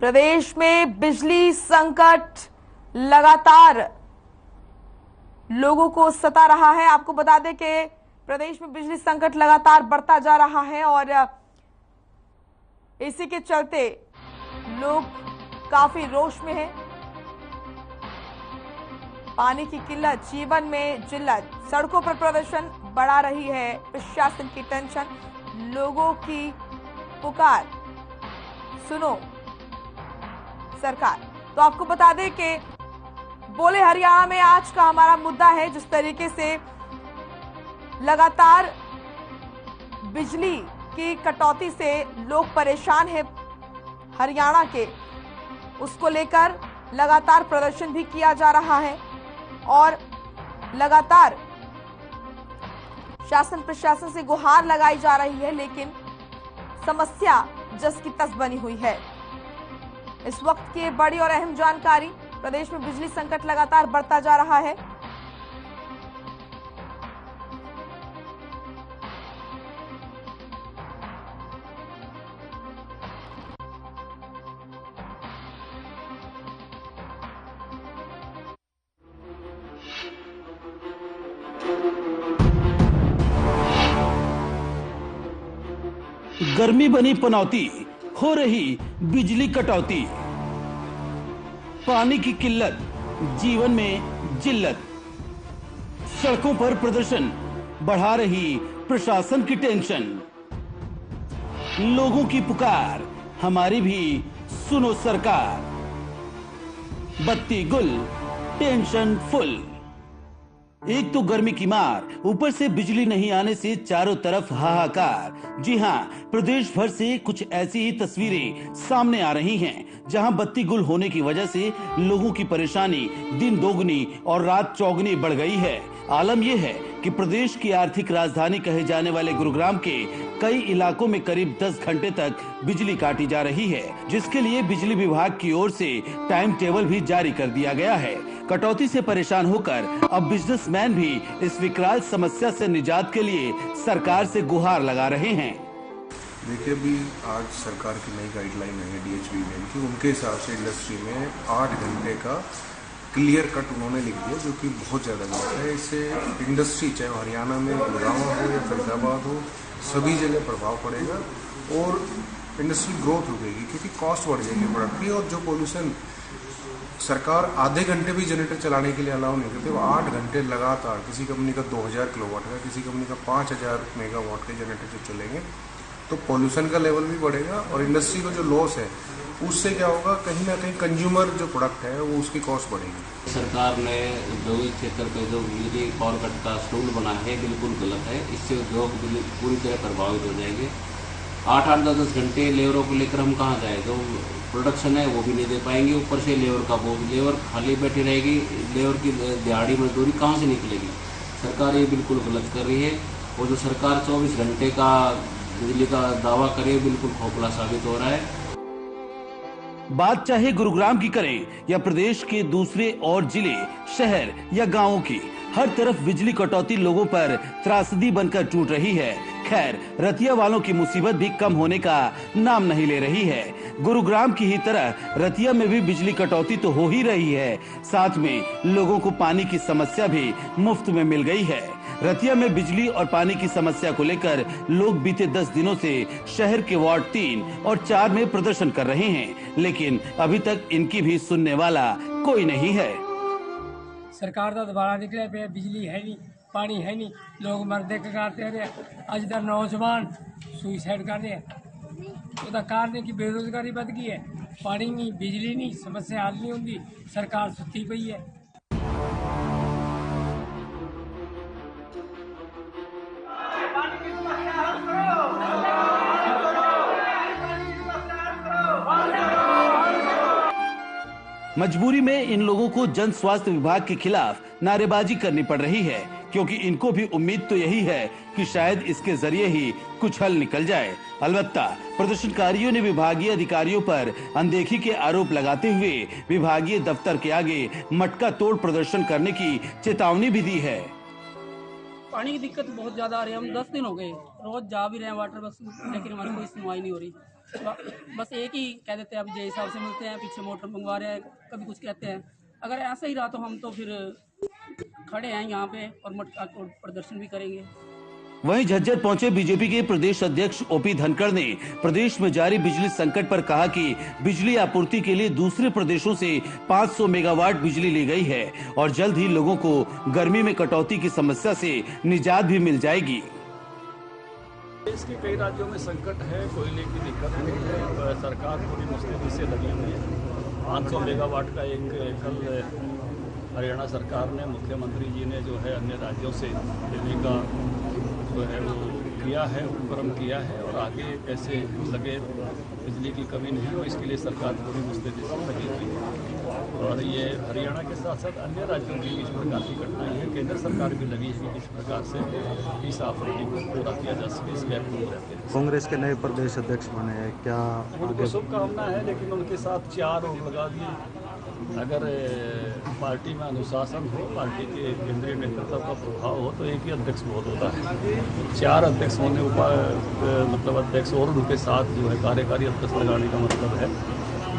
प्रदेश में बिजली संकट लगातार लोगों को सता रहा है। आपको बता दें कि प्रदेश में बिजली संकट लगातार बढ़ता जा रहा है और इसी के चलते लोग काफी रोष में हैं। पानी की किल्लत, जीवन में जिल्लत, सड़कों पर प्रदर्शन बढ़ा रही है प्रशासन की टेंशन, लोगों की पुकार सुनो सरकार। तो आपको बता दें कि बोले हरियाणा में आज का हमारा मुद्दा है। जिस तरीके से लगातार बिजली की कटौती से लोग परेशान हैं हरियाणा के, उसको लेकर लगातार प्रदर्शन भी किया जा रहा है और लगातार शासन प्रशासन से गुहार लगाई जा रही है, लेकिन समस्या जस की तस बनी हुई है। इस वक्त की बड़ी और अहम जानकारी, प्रदेश में बिजली संकट लगातार बढ़ता जा रहा है। गर्मी बनी पनौती, हो रही बिजली कटौती, पानी की किल्लत, जीवन में जिल्लत, सड़कों पर प्रदर्शन बढ़ा रही प्रशासन की टेंशन, लोगों की पुकार हमारी भी सुनो सरकार, बत्ती गुल, टेंशन फुल। एक तो गर्मी की मार, ऊपर से बिजली नहीं आने से चारों तरफ हाहाकार। जी हां, प्रदेश भर से कुछ ऐसी ही तस्वीरें सामने आ रही हैं, जहां बत्ती गुल होने की वजह से लोगों की परेशानी दिन दोगुनी और रात चौगुनी बढ़ गई है। आलम यह है कि प्रदेश की आर्थिक राजधानी कहे जाने वाले गुरुग्राम के कई इलाकों में करीब 10 घंटे तक बिजली काटी जा रही है, जिसके लिए बिजली विभाग की ओर से टाइम टेबल भी जारी कर दिया गया है। कटौती से परेशान होकर अब बिजनेसमैन भी इस विकराल समस्या से निजात के लिए सरकार से गुहार लगा रहे हैं। देखिए, अभी आज सरकार की नई गाइडलाइन है DHB में कि उनके हिसाब से इंडस्ट्री में 8 घंटे का क्लियर कट उन्होंने लिख दिया, जो कि बहुत ज़्यादा गलत है। इससे इंडस्ट्री, चाहे हरियाणा में गुड़गांव हो या फरीदाबाद हो, सभी जगह प्रभाव पड़ेगा और इंडस्ट्री ग्रोथ रुकेगी, क्योंकि कॉस्ट बढ़ जाएगी प्रोडक्ट की। और जो पोल्यूशन सरकार आधे घंटे भी जनरेटर चलाने के लिए अलाउ नहीं करती, वो 8 घंटे लगातार, किसी कंपनी का 2000 किलोवाट का, किसी कंपनी का 5000 मेगावाट के जनरेटर जो चलेंगे, तो पोल्यूशन का लेवल भी बढ़ेगा और इंडस्ट्री को जो लॉस है उससे क्या होगा, कहीं ना कहीं कंज्यूमर जो प्रोडक्ट है वो उसकी कॉस्ट बढ़ेगी। सरकार ने औद्योगिक क्षेत्र पे जो बिजली पावर कट का शेड्यूल बना है बिल्कुल गलत है। इससे उद्योग पूरी तरह प्रभावित हो जाएंगे। 8-8, 10-10 घंटे लेबरों को लेकर हम कहाँ जाए, जो प्रोडक्शन है वो भी नहीं दे पाएंगे। ऊपर से लेबर का बोझ, लेबर खाली बैठी रहेगी, लेबर की दिहाड़ी मजदूरी कहाँ से निकलेगी। सरकार ये बिल्कुल गलत कर रही है और जो सरकार 24 घंटे का बिजली का दावा करे बिल्कुल खोखला साबित हो रहा है। बात चाहे गुरुग्राम की करें या प्रदेश के दूसरे और जिले, शहर या गांवों की, हर तरफ बिजली कटौती लोगों पर त्रासदी बनकर टूट रही है। खैर, रतिया वालों की मुसीबत भी कम होने का नाम नहीं ले रही है। गुरुग्राम की ही तरह रतिया में भी बिजली कटौती तो हो ही रही है, साथ में लोगों को पानी की समस्या भी मुफ्त में मिल गई है। रतिया में बिजली और पानी की समस्या को लेकर लोग बीते 10 दिनों से शहर के वार्ड 3 और 4 में प्रदर्शन कर रहे हैं, लेकिन अभी तक इनकी भी सुनने वाला कोई नहीं है। सरकार का दोबारा निकले पे बिजली है नहीं, पानी है नहीं, लोग मरदे करते रहे। अज तक नौजवान सुइसाइड कर रहे हैं। उसका कारण है कि बेरोजगारी बढ़ गई है, पानी नहीं, बिजली नहीं, समस्या हल नहीं होती, सरकार सुती पई है। मजबूरी में इन लोगों को जन स्वास्थ्य विभाग के खिलाफ नारेबाजी करनी पड़ रही है, क्योंकि इनको भी उम्मीद तो यही है कि शायद इसके जरिए ही कुछ हल निकल जाए। अलबत्ता प्रदर्शनकारियों ने विभागीय अधिकारियों पर अनदेखी के आरोप लगाते हुए विभागीय दफ्तर के आगे मटका तोड़ प्रदर्शन करने की चेतावनी भी दी है। पानी की दिक्कत बहुत ज़्यादा आ रही है। हम 10 दिन हो गए रोज़ जा भी रहे हैं वाटर बस, लेकिन हमारी कोई सुनवाई नहीं हो रही। बस एक ही कह देते हैं अब जे हिसाब से मिलते हैं, पीछे मोटर मंगवा रहे हैं, कभी कुछ कहते हैं। अगर ऐसा ही रहा तो हम तो फिर खड़े हैं यहाँ पे और प्रदर्शन भी करेंगे। वहीं झज्जर पहुंचे बीजेपी के प्रदेश अध्यक्ष ओपी धनखड़ ने प्रदेश में जारी बिजली संकट पर कहा कि बिजली आपूर्ति के लिए दूसरे प्रदेशों से 500 मेगावाट बिजली ली गई है और जल्द ही लोगों को गर्मी में कटौती की समस्या से निजात भी मिल जाएगी। देश के कई राज्यों में संकट है, कोयले की दिक्कत है, सरकार पूरी मुस्तैदी से लगी हुई है। 500 मेगावाट का एक कल हरियाणा सरकार ने, मुख्यमंत्री जी ने जो है अन्य राज्यों से लेने का जो है वो किया है, उपक्रम किया है और आगे कैसे लगे बिजली की कमी नहीं हो इसके लिए सरकार पूरी मुस्तैदी से लगी हुई है। और ये हरियाणा के साथ साथ अन्य राज्यों की इस प्रकार की घटनाएं हैं। केंद्र सरकार भी लगी है कि किस प्रकार से इस आपूर्ति को पूरा किया जा सके, इस गैप में रहते हैं। कांग्रेस के नए प्रदेश अध्यक्ष बने हैं, क्या उनको शुभकामना है, लेकिन उनके साथ 4 और लगा दिए। अगर पार्टी में अनुशासन हो, पार्टी के केंद्रीय नेतृत्व का प्रभाव हो तो एक ही अध्यक्ष बहुत होता है। 4 अध्यक्ष होने मतलब अध्यक्ष और उनके साथ जो है कार्यकारी अध्यक्ष लगाने का मतलब है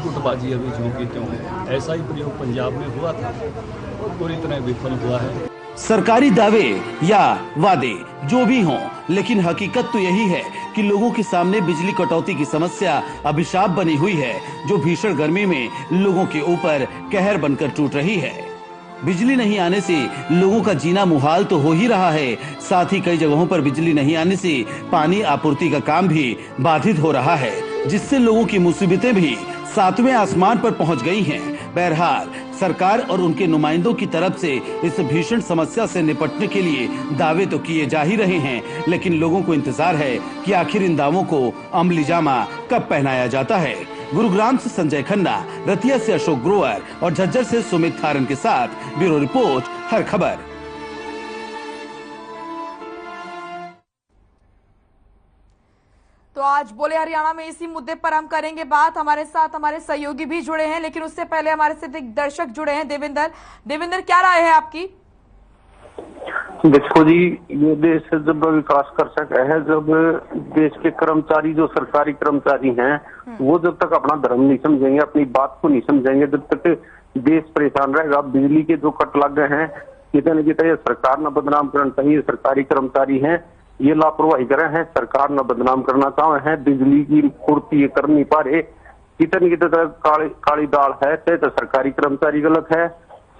गुटबाजी अभी झोंकी क्यों है। ऐसा ही प्रयोग पंजाब में हुआ था और पूरी तरह विफल हुआ है। सरकारी दावे या वादे जो भी हों, लेकिन हकीकत तो यही है कि लोगों के सामने बिजली कटौती की समस्या अभिशाप बनी हुई है, जो भीषण गर्मी में लोगों के ऊपर कहर बनकर टूट रही है। बिजली नहीं आने से लोगों का जीना मुहाल तो हो ही रहा है, साथ ही कई जगहों पर बिजली नहीं आने से पानी आपूर्ति का काम भी बाधित हो रहा है, जिससे लोगों की मुसीबतें भी 7वें आसमान पर पहुंच गई हैं। बहरहाल सरकार और उनके नुमाइंदों की तरफ से इस भीषण समस्या से निपटने के लिए दावे तो किए जा ही रहे हैं, लेकिन लोगों को इंतजार है कि आखिर इन दावों को अमली जामा कब पहनाया जाता है। गुरुग्राम से संजय खन्ना, रतिया से अशोक ग्रोवर और झज्जर से सुमित थारन के साथ ब्यूरो रिपोर्ट, हर खबर। तो आज बोले हरियाणा में इसी मुद्दे पर हम करेंगे बात। हमारे साथ हमारे सहयोगी भी जुड़े हैं, लेकिन उससे पहले हमारे साथ एक दर्शक जुड़े हैं, देवेंद्र, क्या राय है आपकी? देखो जी, ये देश जब विकास कर सका है, जब देश के कर्मचारी जो सरकारी कर्मचारी हैं वो जब तक अपना धर्म नहीं समझेंगे, अपनी बात को नहीं समझेंगे, जब तक देश परेशान रहेगा। बिजली के जो कट लग गए हैं, कितने न कितने सरकार न बदनाम करना चाहिए। सरकारी कर्मचारी हैं, ये लापरवाही करे हैं, सरकार न बदनाम करना चाहे हैं। बिजली की पूर्ति कर नहीं पा रहे, कितने कितने काली दाल है। चाहे तो सरकारी कर्मचारी गलत है,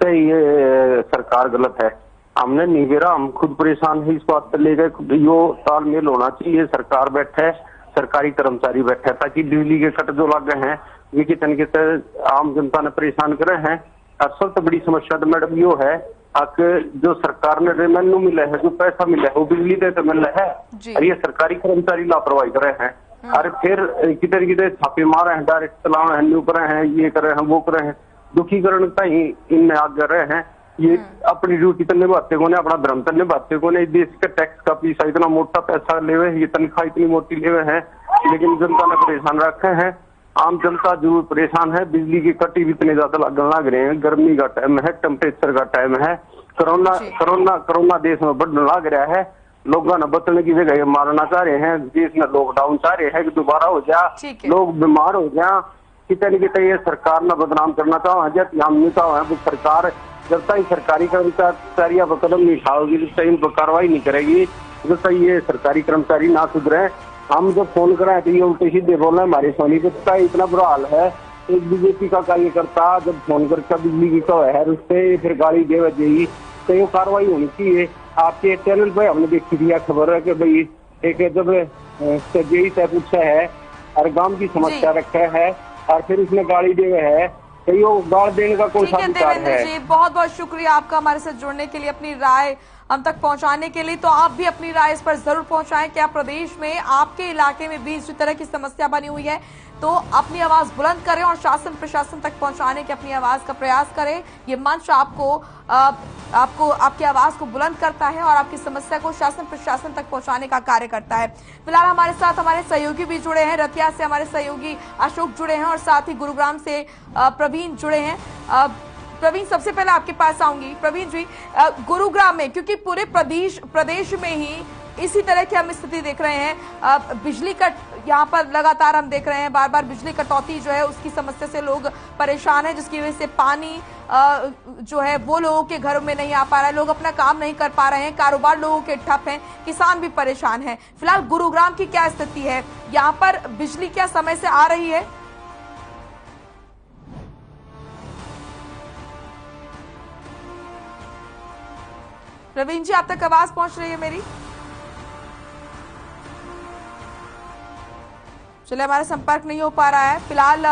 चाहे ये सरकार गलत है। हमने नहीं गिरा, हम खुद परेशान है इस बात पर ले गए। यो तालमेल होना चाहिए, सरकार बैठे, सरकारी कर्मचारी बैठे, ताकि बिजली के कट जो लग गए हैं ये कितने कितने आम जनता ने परेशान करे हैं। और सबसे बड़ी समस्या तो मैडम यो है जो सरकार ने रेवेन्यू मिला है, जो पैसा मिला है वो बिजली दे तो मिला है, और ये सरकारी कर्मचारी लापरवाही कर रहे हैं। और फिर किधर किधर छापे मारे हैं, डायरेक्ट चलाव है, न्यू करे हैं, ये करे हैं, वो करे हैं, दुखीकरण का ही इनमें आग कर रहे हैं। ये अपनी ड्यूटी तो निभाते को ने, अपना धर्म तो निभाते को ने। देश के टैक्स का पैसा इतना मोटा पैसा ले हुए, ये तनख्वाह इतनी मोटी ले हुए हैं, लेकिन जनता ने परेशान रखे हैं। आम जनता जरूर परेशान है। बिजली की कटी भी इतने ज्यादा लगने लग रहे हैं। गर्मी का टाइम है, टेम्परेचर का टाइम है, कोरोना देश में बढ़ने लग रहा है। लोगों ने बचने की जगह मारना चाह रहे हैं। देश में लॉकडाउन चाह रहे हैं कि दोबारा हो जा, लोग बीमार हो जाए। कितने कितने ये सरकार ने बदनाम करना चाहे, हम नहीं चाहे। सरकार जब तक सरकारी कर्मचारी पर कदम नहीं उठाओगी, जब तक इन पर कार्रवाई नहीं करेगी, जब तक ये सरकारी कर्मचारी ना सुधरे। हम जब फोन कराए तो ये उल्टे सीधे बोले हमारे सोनीपत का इतना बुरा हाल है। एक बीजेपी का कार्यकर्ता जब फोन करके बिजली की तो है उससे फिर गाली दे वजह, तो ये कार्रवाई होनी चाहिए। आपके चैनल पे हमने देखी थी खबर है कि भाई एक जब जेई से पूछा है और गांव की समस्या रखा है और फिर उसने गाली दे है, तो ये गाल देने का कोई अधिकार है। जी बहुत बहुत शुक्रिया आपका हमारे साथ जुड़ने के लिए, अपनी राय हम तक पहुंचाने के लिए। तो आप भी अपनी राय इस पर जरूर पहुंचाएं। क्या प्रदेश में आपके इलाके में भी इसी तरह की समस्या बनी हुई है? तो अपनी आवाज बुलंद करें और शासन प्रशासन तक पहुंचाने की अपनी आवाज का प्रयास करें। ये मंच आपको आपकी आवाज को बुलंद करता है और आपकी समस्या को शासन प्रशासन तक पहुंचाने का कार्य करता है। फिलहाल हमारे साथ हमारे सहयोगी भी जुड़े हैं। रतिया से हमारे सहयोगी अशोक जुड़े हैं और साथ ही गुरुग्राम से प्रवीण जुड़े हैं। प्रवीण, सबसे पहले आपके पास आऊंगी। प्रवीण जी, गुरुग्राम में, क्योंकि पूरे प्रदेश में ही इसी तरह की हम स्थिति देख रहे हैं, बिजली कट यहाँ पर लगातार हम देख रहे हैं, बार बार बिजली कटौती जो है उसकी समस्या से लोग परेशान हैं, जिसकी वजह से पानी जो है वो लोगों के घरों में नहीं आ पा रहा है, लोग अपना काम नहीं कर पा रहे हैं, कारोबार लोगों के ठप हैं, किसान भी परेशान हैं। फिलहाल गुरुग्राम की क्या स्थिति है, यहाँ पर बिजली क्या समय से आ रही है? प्रवीण जी, आप तक आवाज पहुंच रही है मेरी? चलिए, हमारा संपर्क नहीं हो पा रहा है। फिलहाल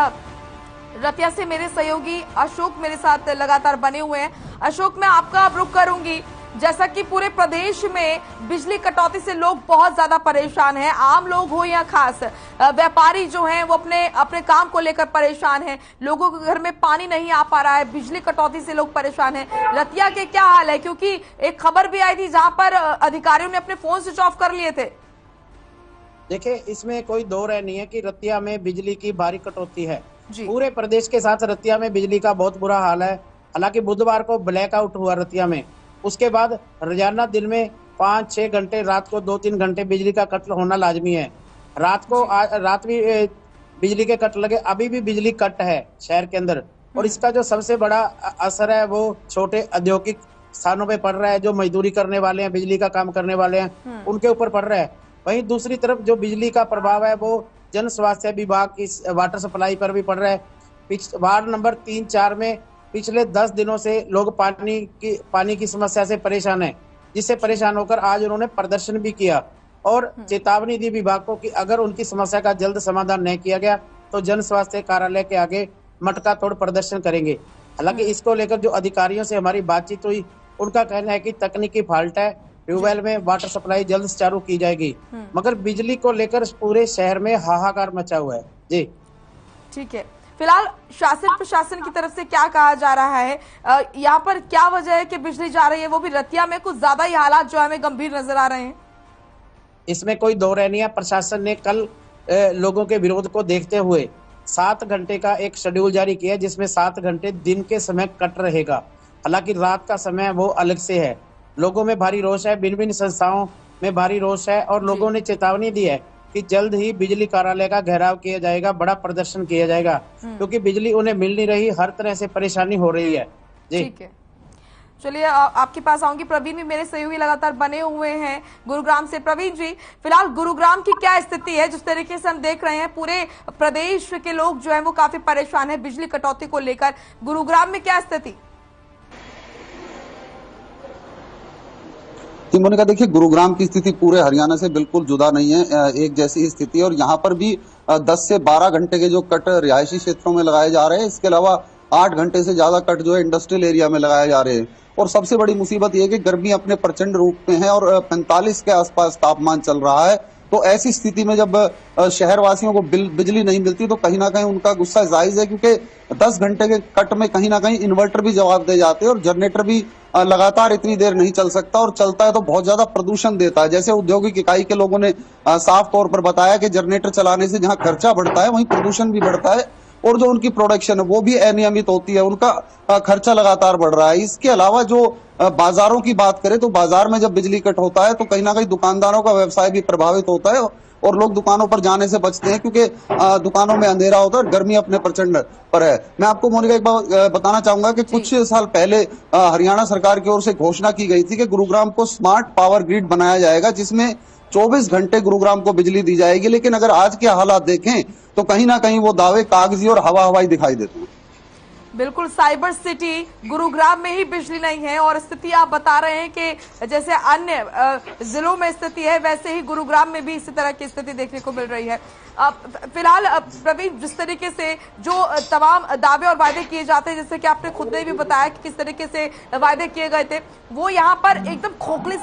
रतिया से मेरे सहयोगी अशोक मेरे साथ लगातार बने हुए हैं। अशोक, मैं आपका अब रुख करूंगी। जैसा कि पूरे प्रदेश में बिजली कटौती से लोग बहुत ज्यादा परेशान हैं, आम लोग हो या खास व्यापारी जो हैं वो अपने काम को लेकर परेशान हैं, लोगों के घर में पानी नहीं आ पा रहा है, बिजली कटौती से लोग परेशान हैं। रतिया के क्या हाल है, क्योंकि एक खबर भी आई थी जहां पर अधिकारियों ने अपने फोन स्विच ऑफ कर लिए थे। देखिए, इसमें कोई दो राय नहीं है कि रतिया में बिजली की भारी कटौती है। पूरे प्रदेश के साथ रतिया में बिजली का बहुत बुरा हाल है। हालांकि बुधवार को ब्लैकआउट हुआ रतिया में, उसके बाद रोजाना दिन में 5-6 घंटे, रात को 2-3 घंटे बिजली का कट होना लाजमी है। रात भी बिजली के कट लगे, अभी भी बिजली कट है शहर के अंदर। और इसका जो सबसे बड़ा असर है वो छोटे औद्योगिक स्थानों पे पड़ रहा है, जो मजदूरी करने वाले हैं, बिजली का काम करने वाले हैं, उनके ऊपर पड़ रहा है। वहीं दूसरी तरफ जो बिजली का प्रभाव है वो जन स्वास्थ्य विभाग की वाटर सप्लाई पर भी पड़ रहा है। वार्ड नंबर 3-4 में पिछले 10 दिनों से लोग पानी की समस्या से परेशान हैं, जिससे परेशान होकर आज उन्होंने प्रदर्शन भी किया और चेतावनी दी विभाग को कि अगर उनकी समस्या का जल्द समाधान नहीं किया गया तो जन स्वास्थ्य कार्यालय के आगे मटका तोड़ प्रदर्शन करेंगे। हालांकि इसको लेकर जो अधिकारियों से हमारी बातचीत हुई, उनका कहना है कि तकनीकी फॉल्ट है, ट्यूबवेल में वाटर सप्लाई जल्द चालू की जाएगी, मगर बिजली को लेकर पूरे शहर में हाहाकार मचा हुआ है। जी ठीक है, फिलहाल शासन प्रशासन की तरफ से क्या कहा जा रहा है, यहाँ पर क्या वजह है कि बिजली जा रही है, वो भी रतिया में कुछ ज्यादा ही हालात जो हमें गंभीर नजर आ रहे हैं? इसमें कोई दो राय नहीं है। प्रशासन ने कल लोगों के विरोध को देखते हुए 7 घंटे का एक शेड्यूल जारी किया, जिसमें 7 घंटे दिन के समय कट रहेगा। हालांकि रात का समय वो अलग से है। लोगों में भारी रोष है, भिन्न संस्थाओं में भारी रोष है और लोगों ने चेतावनी दी है कि जल्द ही बिजली कार्यालय का घेराव किया जाएगा, बड़ा प्रदर्शन किया जाएगा, क्योंकि बिजली उन्हें मिल नहीं रही, हर तरह से परेशानी हो रही है। जी ठीक है, चलिए आपके पास आऊंगी। प्रवीण भी मेरे सहयोगी लगातार बने हुए हैं गुरुग्राम से। प्रवीण जी, फिलहाल गुरुग्राम की क्या स्थिति है? जिस तरीके से हम देख रहे हैं पूरे प्रदेश के लोग जो है वो काफी परेशान है बिजली कटौती को लेकर, गुरुग्राम में क्या स्थिति? मोनिका, देखिए, गुरुग्राम की स्थिति पूरे हरियाणा से बिल्कुल जुदा नहीं है, एक जैसी स्थिति है। और यहाँ पर भी 10 से 12 घंटे के जो कट रिहायशी क्षेत्रों में लगाए जा रहे हैं, इसके अलावा 8 घंटे से ज्यादा कट जो है इंडस्ट्रियल एरिया में लगाए जा रहे हैं। और सबसे बड़ी मुसीबत यह है कि गर्मी अपने प्रचंड रूप में है और 45 के आसपास तापमान चल रहा है। तो ऐसी स्थिति में जब शहरवासियों को बिजली नहीं मिलती तो कहीं ना कहीं उनका गुस्सा जायज है, क्योंकि 10 घंटे के कट में कहीं ना कहीं इन्वर्टर भी जवाब दे जाते हैं और जनरेटर भी लगातार इतनी देर नहीं चल सकता, और चलता है तो बहुत ज्यादा प्रदूषण देता है। जैसे औद्योगिक इकाई के लोगों ने साफ तौर पर बताया कि जनरेटर चलाने से जहां खर्चा बढ़ता है वहीं प्रदूषण भी बढ़ता है और जो उनकी प्रोडक्शन है वो भी अनियमित होती है, उनका खर्चा लगातार बढ़ रहा है। इसके अलावा जो बाजारों की बात करें तो बाजार में जब बिजली कट होता है तो कहीं ना कहीं दुकानदारों का व्यवसाय भी प्रभावित होता है और लोग दुकानों पर जाने से बचते हैं, क्योंकि दुकानों में अंधेरा होता है, गर्मी अपने प्रचंड पर है। मैं आपको मोनिका एक बात बताना चाहूंगा कि कुछ साल पहले हरियाणा सरकार की ओर से घोषणा की गई थी कि गुरुग्राम को स्मार्ट पावर ग्रिड बनाया जाएगा, जिसमें 24 घंटे गुरुग्राम को बिजली दी जाएगी। लेकिन अगर आज के हालात देखें तो कहीं ना कहीं वो दावे कागजी और हवाई दिखाई देते हैं। बिल्कुल, साइबर सिटी गुरुग्राम में ही बिजली नहीं है और स्थिति आप बता रहे हैं कि जैसे अन्य जिलों में स्थिति है वैसे ही गुरुग्राम में भी इसी तरह की स्थिति देखने को मिल रही है। फिलहाल प्रवीण, जिस तरीके से जो तमाम दावे और वायदे किए जाते हैं, जैसे कि आपने खुद ने भी बताया कि किस तरीके से वायदे किए गए थे, वो यहाँ पर एकदम खोखले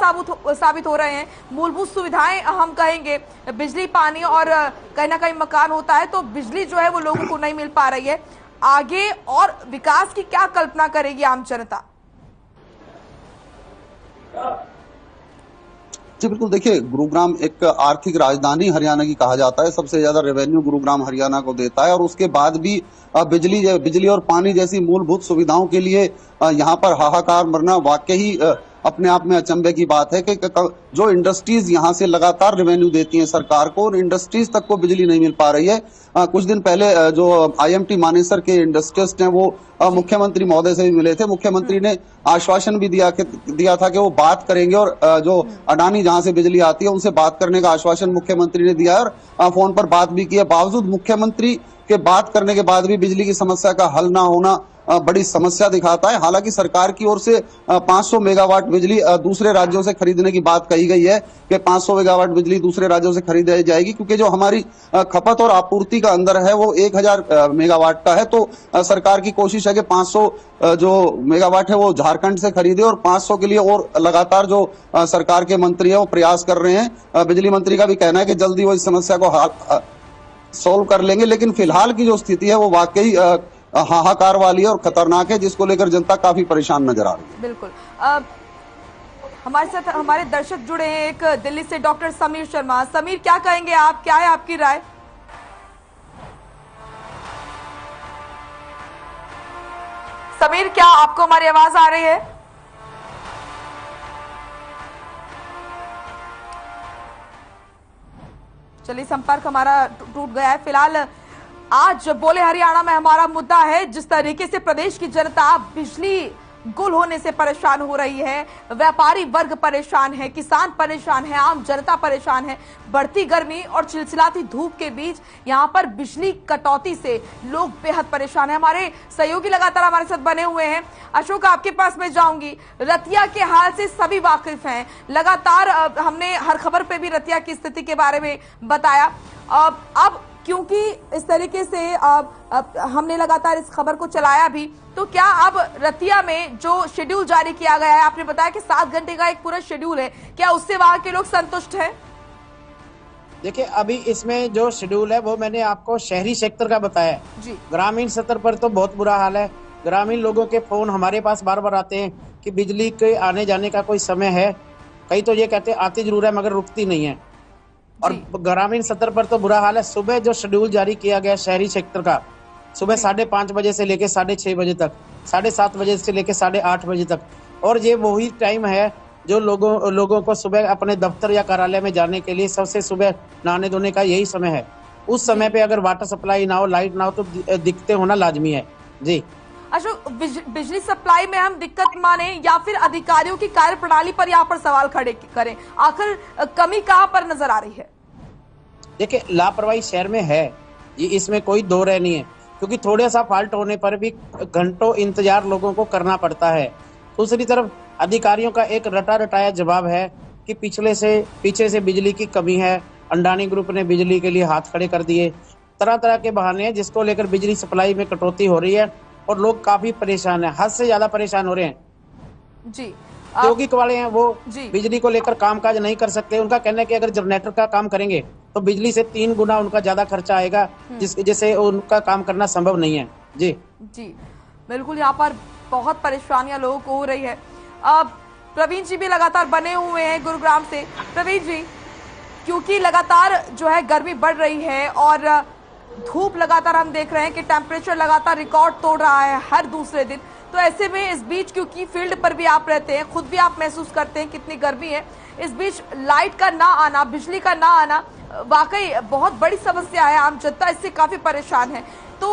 साबित हो रहे हैं। मूलभूत सुविधाएं हम कहेंगे, बिजली, पानी और कहीं ना कहीं मकान होता है तो बिजली जो है वो लोगों को नहीं मिल पा रही है। आगे और विकास की क्या कल्पना करेगी आम जनता? जी बिल्कुल, देखिए गुरुग्राम एक आर्थिक राजधानी हरियाणा की कहा जाता है। सबसे ज्यादा रेवेन्यू गुरुग्राम हरियाणा को देता है और उसके बाद भी बिजली और पानी जैसी मूलभूत सुविधाओं के लिए यहाँ पर हाहाकार मरना वाकई अपने आप में अचंभे की बात है कि जो इंडस्ट्रीज यहाँ से लगातार रेवेन्यू देती हैं सरकार को, और इंडस्ट्रीज तक को बिजली नहीं मिल पा रही है। कुछ दिन पहले जो IMT मानेसर के इंडस्ट्रियलिस्ट हैं वो मुख्यमंत्री महोदय से भी मिले थे। मुख्यमंत्री ने आश्वासन भी दिया था कि वो बात करेंगे और जो अडानी जहां से बिजली आती है उनसे बात करने का आश्वासन मुख्यमंत्री ने दिया और फोन पर बात भी की है। बावजूद मुख्यमंत्री के बात करने के बाद भी बिजली की समस्या का हल ना होना बड़ी समस्या दिखाता है। हालांकि सरकार की ओर से 500 मेगावाट बिजली दूसरे राज्यों से खरीदने की बात कही गई है कि 500 मेगावाट बिजली दूसरे राज्यों से खरीदी जाएगी, क्योंकि जो हमारी खपत और आपूर्ति का अंदर है वो 1000 मेगावाट का है। तो सरकार की कोशिश है कि 500 जो मेगावाट है वो झारखंड से खरीदे और 500 के लिए और लगातार जो सरकार के मंत्री है वो प्रयास कर रहे हैं। बिजली मंत्री का भी कहना है कि जल्दी वो इस समस्या को सॉल्व कर लेंगे, लेकिन फिलहाल की जो स्थिति है वो वाकई हाहाकार वाली है और खतरनाक है, जिसको लेकर जनता काफी परेशान नजर आ रही है। बिल्कुल। हमारे साथ हमारे दर्शक जुड़े हैं, एक दिल्ली से डॉक्टर समीर शर्मा। समीर, क्या कहेंगे आप, क्या है आपकी राय? समीर, क्या आपको हमारी आवाज आ रही है? चलिए, संपर्क हमारा टूट गया है। फिलहाल आज बोले हरियाणा में हमारा मुद्दा है, जिस तरीके से प्रदेश की जनता बिजली गुल होने से परेशान हो रही है, व्यापारी वर्ग परेशान है, किसान परेशान है, आम जनता परेशान है। बढ़ती गर्मी और चिलचिलाती धूप के बीच यहां पर बिजली कटौती से लोग बेहद परेशान है। हमारे सहयोगी लगातार हमारे साथ बने हुए हैं। अशोक, आपके पास मैं जाऊंगी। रतिया के हाल से सभी वाकिफ हैं, लगातार हमने हर खबर पे भी रतिया की स्थिति के बारे में बताया। अब क्योंकि इस तरीके से हमने लगातार इस खबर को चलाया भी, तो क्या अब रतिया में जो शेड्यूल जारी किया गया है, आपने बताया कि 7 घंटे का एक पूरा शेड्यूल है, क्या उससे वहां के लोग संतुष्ट हैं? देखिए, अभी इसमें जो शेड्यूल है वो मैंने आपको शहरी सेक्टर का बताया जी। ग्रामीण स्तर पर तो बहुत बुरा हाल है। ग्रामीण लोगों के फोन हमारे पास बार बार आते हैं कि बिजली के आने जाने का कोई समय है। कई तो ये कहते हैं आती जरूर है मगर रुकती नहीं है। और ग्रामीण स्तर पर तो बुरा हाल है। सुबह जो शेड्यूल जारी किया गया शहरी सेक्टर का, सुबह 5:30 बजे से लेकर 6:30 बजे तक, 7:30 बजे से लेकर 8:30 बजे तक, और ये वही टाइम है जो लोगों को सुबह अपने दफ्तर या कार्यालय में जाने के लिए सबसे सुबह नहाने धोने का यही समय है। उस समय पे अगर वाटर सप्लाई ना हो, लाइट ना हो, तो दिक्कतें होना लाजमी है जी। अशोक, बिजली सप्लाई में हम दिक्कत माने या फिर अधिकारियों की कार्य प्रणाली पर यहाँ पर सवाल खड़े करें, आखिर कमी कहाँ पर नजर आ रही है? देखिए, लापरवाही शहर में है, ये इसमें कोई दो राय नहीं है, क्योंकि थोड़ा सा फॉल्ट होने पर भी घंटों इंतजार लोगों को करना पड़ता है। दूसरी तरफ अधिकारियों का एक रटा रटाया जवाब है कि पीछे से बिजली की कमी है, अडानी ग्रुप ने बिजली के लिए हाथ खड़े कर दिए। तरह तरह के बहाने हैं जिसको लेकर बिजली सप्लाई में कटौती हो रही है और लोग काफी परेशान हैं, हद से ज्यादा परेशान हो रहे हैं जी। औद्योगिक वाले हैं वो बिजली को लेकर कामकाज नहीं कर सकते। उनका कहना है कि अगर जनरेटर का काम करेंगे तो बिजली से 3 गुना उनका ज्यादा खर्चा आएगा, जिससे उनका काम करना संभव नहीं है जी। जी बिल्कुल, यहाँ पर बहुत परेशानियां लोगों को हो रही है। प्रवीण जी भी लगातार बने हुए हैं गुरुग्राम से। प्रवीण जी, क्योंकि लगातार जो है गर्मी बढ़ रही है और धूप लगातार हम देख रहे हैं कि टेम्परेचर लगातार रिकॉर्ड तोड़ रहा है हर दूसरे दिन, तो ऐसे में इस बीच क्योंकि फील्ड पर भी आप रहते हैं, खुद भी आप महसूस करते हैं कितनी गर्मी है, इस बीच लाइट का ना आना, बिजली का ना आना वाकई बहुत बड़ी समस्या है। आम जनता इससे काफी परेशान है। तो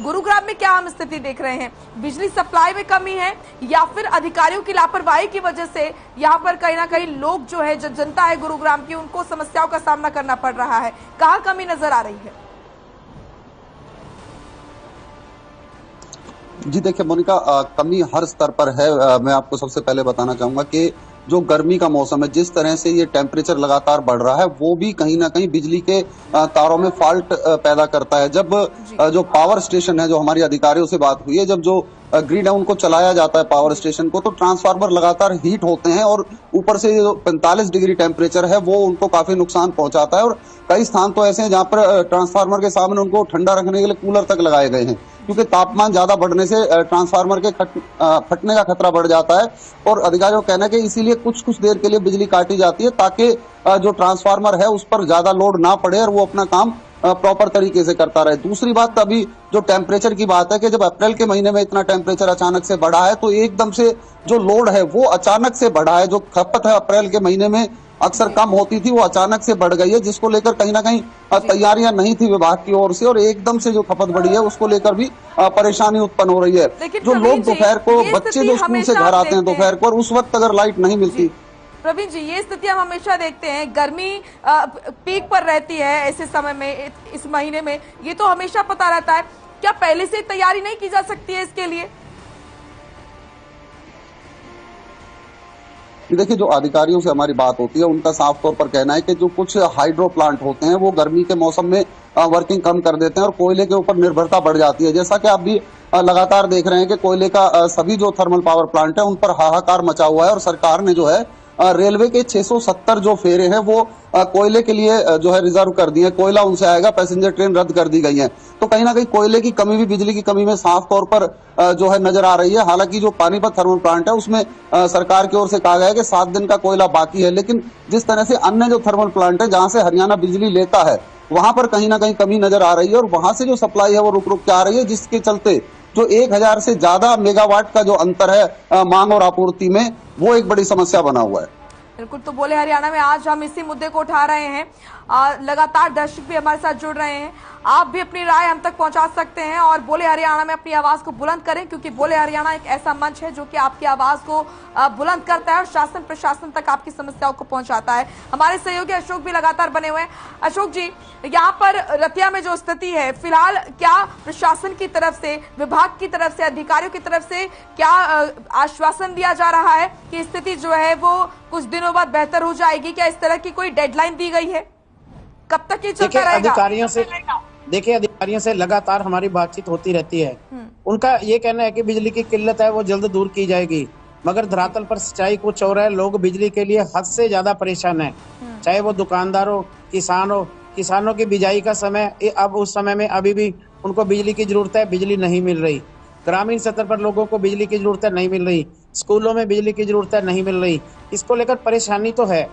गुरुग्राम में क्या हम स्थिति देख रहे हैं? बिजली सप्लाई में कमी है या फिर अधिकारियों की लापरवाही की वजह से यहाँ पर कहीं ना कहीं लोग जो है, जनता है गुरुग्राम की, उनको समस्याओं का सामना करना पड़ रहा है? कहाँ कमी नजर आ रही है? जी देखिए मोनिका, कमी हर स्तर पर है। मैं आपको सबसे पहले बताना चाहूंगा कि जो गर्मी का मौसम है, जिस तरह से ये टेम्परेचर लगातार बढ़ रहा है, वो भी कहीं ना कहीं बिजली के तारों में फॉल्ट पैदा करता है। जब जो पावर स्टेशन है, जो हमारी अधिकारियों से बात हुई है, जब जो ग्रिड है उनको चलाया जाता है पावर स्टेशन को, तो ट्रांसफार्मर लगातार हीट होते हैं और ऊपर से जो 45 डिग्री टेम्परेचर है वो उनको काफी नुकसान पहुंचाता है। और कई स्थान तो ऐसे हैं जहां पर ट्रांसफार्मर के सामने उनको ठंडा रखने के लिए कूलर तक लगाए गए हैं। क्योंकि तापमान ज्यादा बढ़ने से ट्रांसफार्मर के फटने का खतरा बढ़ जाता है। और अधिकारियों का कहना है कि इसीलिए कुछ कुछ देर के लिए बिजली काटी जाती है ताकि जो ट्रांसफार्मर है उस पर ज्यादा लोड ना पड़े और वो अपना काम प्रॉपर तरीके से करता रहे। दूसरी बात, अभी जो टेम्परेचर की बात है कि जब अप्रैल के महीने में इतना टेम्परेचर अचानक से बढ़ा है तो एकदम से जो लोड है वो अचानक से बढ़ा है। जो खपत है अप्रैल के महीने में अक्सर कम होती थी वो अचानक से बढ़ गई है, जिसको लेकर कहीं ना कहीं तैयारियां नहीं थी विभाग की ओर से, और एकदम से जो खपत बढ़ी है उसको लेकर भी परेशानी उत्पन्न हो रही है। जो लोग दोपहर को, बच्चे जो स्कूल से घर आते हैं दोपहर को, और उस वक्त अगर लाइट नहीं मिलती। प्रवीण जी, ये स्थिति हम हमेशा देखते हैं, गर्मी पीक पर रहती है ऐसे समय में, इस महीने में, ये तो हमेशा पता रहता है। क्या पहले से तैयारी नहीं की जा सकती है इसके लिए? देखिए, जो अधिकारियों से हमारी बात होती है उनका साफ तौर पर कहना है कि जो कुछ हाइड्रो प्लांट होते हैं वो गर्मी के मौसम में वर्किंग कम कर देते हैं और कोयले के ऊपर निर्भरता बढ़ जाती है। जैसा कि आप भी लगातार देख रहे हैं कि कोयले का सभी जो थर्मल पावर प्लांट है उन पर हाहाकार मचा हुआ है, और सरकार ने जो है रेलवे के 670 जो फेरे हैं वो कोयले के लिए जो है रिजर्व कर दिए। कोयला उनसे आएगा, पैसेंजर ट्रेन रद्द कर दी गई है। तो कहीं ना कहीं कोयले की कमी भी, बिजली की कमी में साफ तौर पर जो है नजर आ रही है। हालांकि जो पानीपत थर्मल प्लांट है उसमें सरकार की ओर से कहा गया है कि 7 दिन का कोयला बाकी है, लेकिन जिस तरह से अन्य जो थर्मल प्लांट है जहां से हरियाणा बिजली लेता है वहां पर कहीं ना कहीं कमी नजर आ रही है, और वहां से जो सप्लाई है वो रुक रुक के आ रही है, जिसके चलते जो 1000 से ज्यादा मेगावाट का जो अंतर है मांग और आपूर्ति में, वो एक बड़ी समस्या बना हुआ है। बिल्कुल, तो बोले हरियाणा में आज हम इसी मुद्दे को उठा रहे हैं। लगातार दर्शक भी हमारे साथ जुड़ रहे हैं, आप भी अपनी राय हम तक पहुंचा सकते हैं और बोले हरियाणा में अपनी आवाज को बुलंद करें, क्योंकि बोले हरियाणा एक ऐसा मंच है जो कि आपकी आवाज को बुलंद करता है और शासन प्रशासन तक आपकी समस्याओं को पहुंचाता है। हमारे सहयोगी अशोक भी लगातार बने हुए हैं। अशोक जी, यहाँ पर रतिया में जो स्थिति है फिलहाल, क्या प्रशासन की तरफ से, विभाग की तरफ से, अधिकारियों की तरफ से क्या आश्वासन दिया जा रहा है कि स्थिति जो है वो कुछ दिनों बाद बेहतर हो जाएगी? क्या इस तरह की कोई डेडलाइन दी गई है? कब तक ये चलता रहेगा? अधिकारियों से लगातार हमारी बातचीत होती रहती है। उनका ये कहना है कि बिजली की किल्लत है वो जल्द दूर की जाएगी, मगर धरातल पर सच्चाई कुछ और है। लोग बिजली के लिए हद से ज्यादा परेशान हैं, चाहे वो दुकानदार हो, किसान हो। किसानों की बिजाई का समय, अब उस समय में अभी भी उनको बिजली की जरूरत है, बिजली नहीं मिल रही। ग्रामीण स्तर पर लोगों को बिजली की जरूरत है, नहीं मिल रही। स्कूलों में बिजली की जरूरत है, नहीं मिल रही। इसको लेकर परेशानी तो है।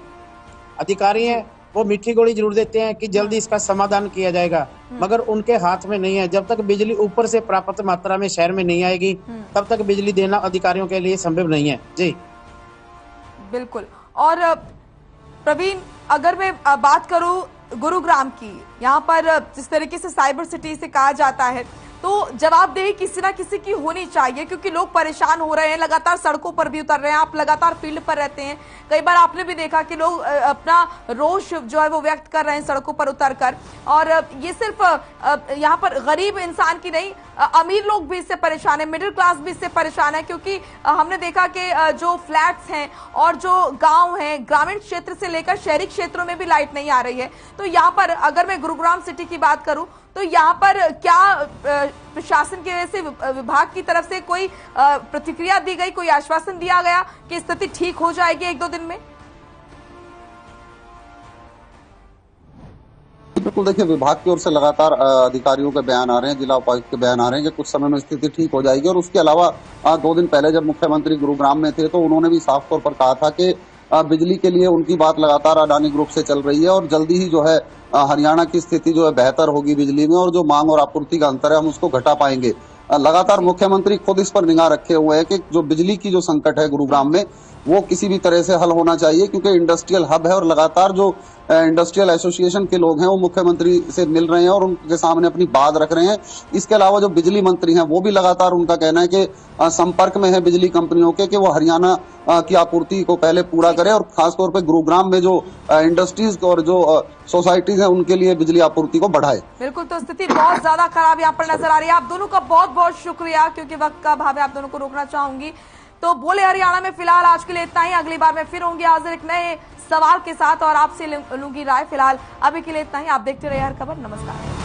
अधिकारी हैं वो मीठी गोली जरूर देते हैं कि जल्दी इसका समाधान किया जाएगा, मगर उनके हाथ में नहीं है। जब तक बिजली ऊपर से पर्याप्त मात्रा में शहर में नहीं आएगी तब तक बिजली देना अधिकारियों के लिए संभव नहीं है। जी बिल्कुल। और प्रवीण, अगर मैं बात करूं गुरुग्राम की, यहाँ पर जिस तरीके से साइबर सिटी से कहा जाता है, तो जवाबदेही किसी ना किसी की होनी चाहिए, क्योंकि लोग परेशान हो रहे हैं, लगातार सड़कों पर भी उतर रहे हैं। आप लगातार फील्ड पर रहते हैं, कई बार आपने भी देखा कि लोग अपना रोष जो है वो व्यक्त कर रहे हैं सड़कों पर उतरकर। और ये सिर्फ यहाँ पर गरीब इंसान की नहीं, अमीर लोग भी इससे परेशान है, मिडिल क्लास भी इससे परेशान है, क्योंकि हमने देखा कि जो फ्लैट्स हैं और जो गांव हैं, ग्रामीण क्षेत्र से लेकर शहरी क्षेत्रों में भी लाइट नहीं आ रही है। तो यहाँ पर अगर मैं गुरुग्राम सिटी की बात करूं तो यहाँ पर क्या प्रशासन की वजह से, विभाग की तरफ से कोई प्रतिक्रिया दी गई, कोई आश्वासन दिया गया कि स्थिति ठीक हो जाएगी 1-2 दिन में? बिल्कुल, देखिए, विभाग की ओर से लगातार अधिकारियों के बयान आ रहे हैं, जिला उपायुक्त के बयान आ रहे हैं कि कुछ समय में स्थिति ठीक हो जाएगी। और उसके अलावा 2 दिन पहले जब मुख्यमंत्री गुरुग्राम में थे तो उन्होंने भी साफ तौर पर कहा था कि बिजली के लिए उनकी बात लगातार अडानी ग्रुप से चल रही है और जल्दी ही जो है हरियाणा की स्थिति जो है बेहतर होगी बिजली में, और जो मांग और आपूर्ति का अंतर है हम उसको घटा पाएंगे। लगातार मुख्यमंत्री खुद इस पर निगाह रखे हुए हैं कि जो बिजली की जो संकट है गुरुग्राम में वो किसी भी तरह से हल होना चाहिए, क्योंकि इंडस्ट्रियल हब है और लगातार जो इंडस्ट्रियल एसोसिएशन के लोग हैं वो मुख्यमंत्री से मिल रहे हैं और उनके सामने अपनी बात रख रहे हैं। इसके अलावा जो बिजली मंत्री हैं वो भी लगातार, उनका कहना है कि संपर्क में है बिजली कंपनियों के कि वो हरियाणा की आपूर्ति को पहले पूरा करें और खासतौर पर गुरुग्राम में जो इंडस्ट्रीज और जो सोसाइटीज हैं उनके लिए बिजली आपूर्ति को बढ़ाए। बिल्कुल, तो स्थिति बहुत ज्यादा खराब यहाँ पर नजर आ रही है। आप दोनों का बहुत बहुत शुक्रिया, क्योंकि वक्त का अभाव है, आप दोनों को रोकना चाहूंगी। तो बोले हरियाणा में फिलहाल आज के लिए इतना ही। अगली बार मैं फिर होंगी हाजिर एक नए सवाल के साथ और आपसे लूंगी राय। फिलहाल अभी के लिए इतना ही। आप देखते रहिए हर खबर। नमस्कार।